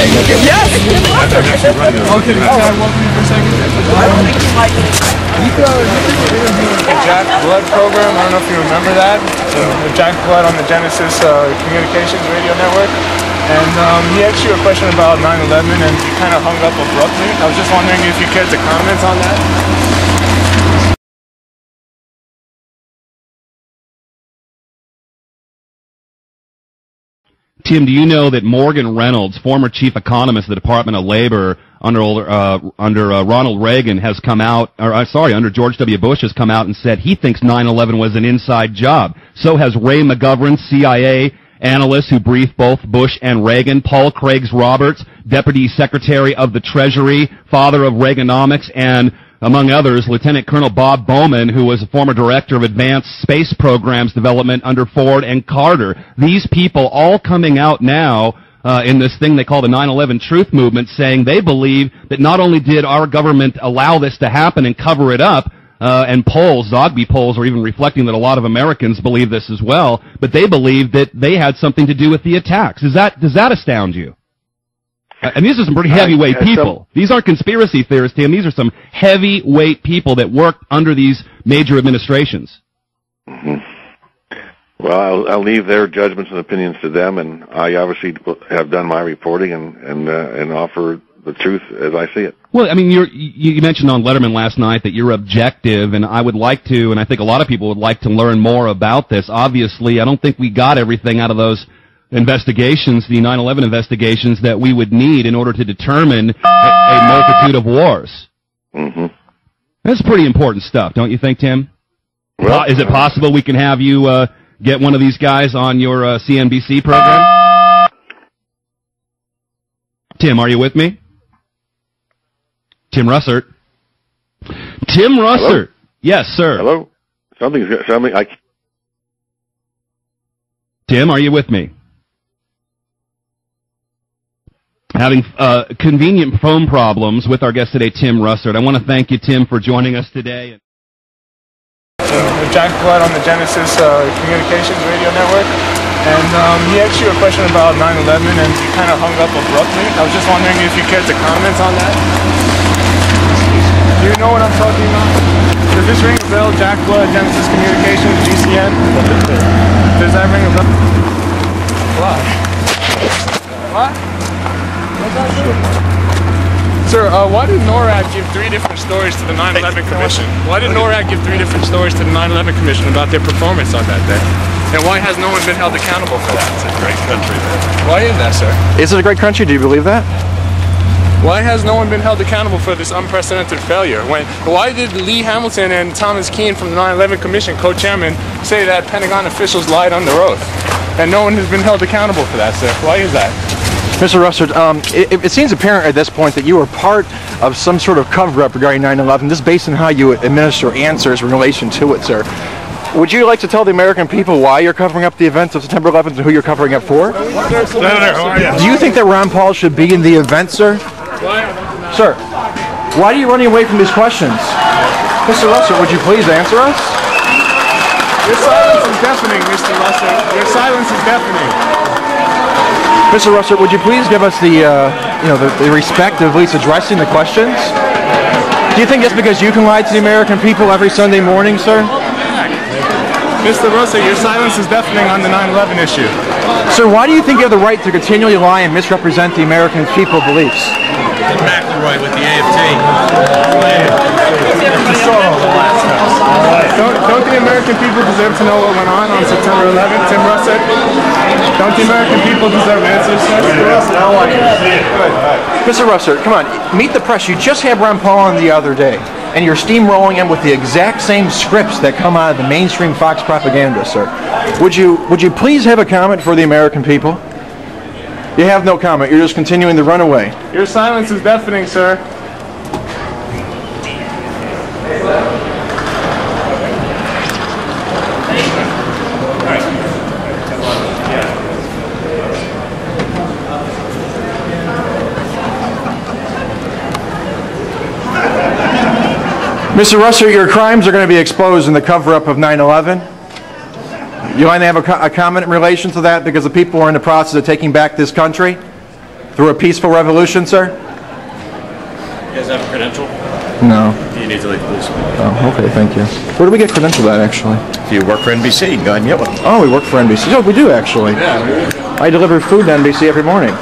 Yes! Okay, can I walk with you for a second? I don't think you like it. The Jack Blood program, I don't know if you remember that. The Jack Blood on the Genesis Communications Radio Network. And he asked you a question about 9/11 and you kind of hung up abruptly. I was just wondering if you cared to comment on that. Tim, do you know that Morgan Reynolds, former chief economist of the Department of Labor under Ronald Reagan, has come out, under George W. Bush has come out and said he thinks 9/11 was an inside job. So has Ray McGovern, CIA analyst who briefed both Bush and Reagan, Paul Craigs-Roberts, Deputy Secretary of the Treasury, father of Reaganomics, and among others, Lieutenant Colonel Bob Bowman, who was a former director of advanced space programs development under Ford and Carter. These people all coming out now in this thing they call the 9/11 Truth Movement, saying they believe that not only did our government allow this to happen and cover it up, and polls, Zogby polls, are even reflecting that a lot of Americans believe this as well, but they believe that they had something to do with the attacks. Does that astound you? And these are some pretty heavyweight people. These aren't conspiracy theorists, Tim. These are some heavyweight people that worked under these major administrations. Mm-hmm. Well, I'll leave their judgments and opinions to them, and I obviously have done my reporting and offer the truth as I see it. Well, I mean, you mentioned on Letterman last night that you're objective, and I would like to, and I think a lot of people would like to learn more about this. Obviously, I don't think we got everything out of those investigations, the 9/11 investigations, that we would need in order to determine a multitude of wars. Mm-hmm. That's pretty important stuff, don't you think, Tim? Well, is it possible we can have you get one of these guys on your CNBC program? Tim, are you with me? Tim Russert. Tim Russert. Hello? Yes, sir. Hello? Something. Tim, are you with me? Having convenient phone problems with our guest today, Tim Russert. I want to thank you, Tim, for joining us today. Jack Blood on the Genesis Communications Radio Network. And he asked you a question about 9/11 and you kind of hung up abruptly. I was just wondering if you cared to comment on that. Do you know what I'm talking about? Does this ring a bell? Jack Blood, Genesis Communications, GCN? Does that ring a bell? What? What? Sir, why did NORAD give 3 different stories to the 9/11 Commission? Why did NORAD give 3 different stories to the 9/11 Commission about their performance on that day? And why has no one been held accountable for that? It's a great country. Why is that, sir? Is it a great country? Do you believe that? Why has no one been held accountable for this unprecedented failure? Why did Lee Hamilton and Thomas Keane from the 9/11 Commission, co-chairman, say that Pentagon officials lied under oath? And no one has been held accountable for that, sir. Why is that? Mr. Russert, it seems apparent at this point that you were part of some sort of cover-up regarding 9/11, just based on how you administer answers in relation to it, sir. Would you like to tell the American people why you're covering up the events of September 11th and who you're covering up for? Do you think that Ron Paul should be in the event, sir? Sir, why are you running away from these questions? Mr. Russert, would you please answer us? Your silence is deafening, Mr. Russert. Your silence is deafening. Mr. Russert, would you please give us the respect of at least addressing the questions? Do you think just because you can lie to the American people every Sunday morning, sir? Mr. Russert, your silence is deafening on the 9/11 issue. Sir, why do you think you have the right to continually lie and misrepresent the American people's beliefs? McElroy with the AFT. Don't the American people deserve to know what went on September 11th, Tim Russert? Don't the American people deserve answers, sir? Mr. Russert, come on, meet the press. You just had Ron Paul on the other day, and you're steamrolling him with the exact same scripts that come out of the mainstream Fox propaganda, sir. Would you please have a comment for the American people? You have no comment. You're just continuing to run away. Your silence is deafening, sir. Mr. Russert, your crimes are going to be exposed in the cover-up of 9/11. You want to have a comment in relation to that because the people are in the process of taking back this country? through a peaceful revolution, sir? You guys have a credential? No. You need to leave the police. Oh, okay, thank you. Where do we get credentialed at, actually? If you work for NBC, you can go ahead and get one. Oh, we work for NBC. Oh, we do, actually. Yeah. I deliver food to NBC every morning.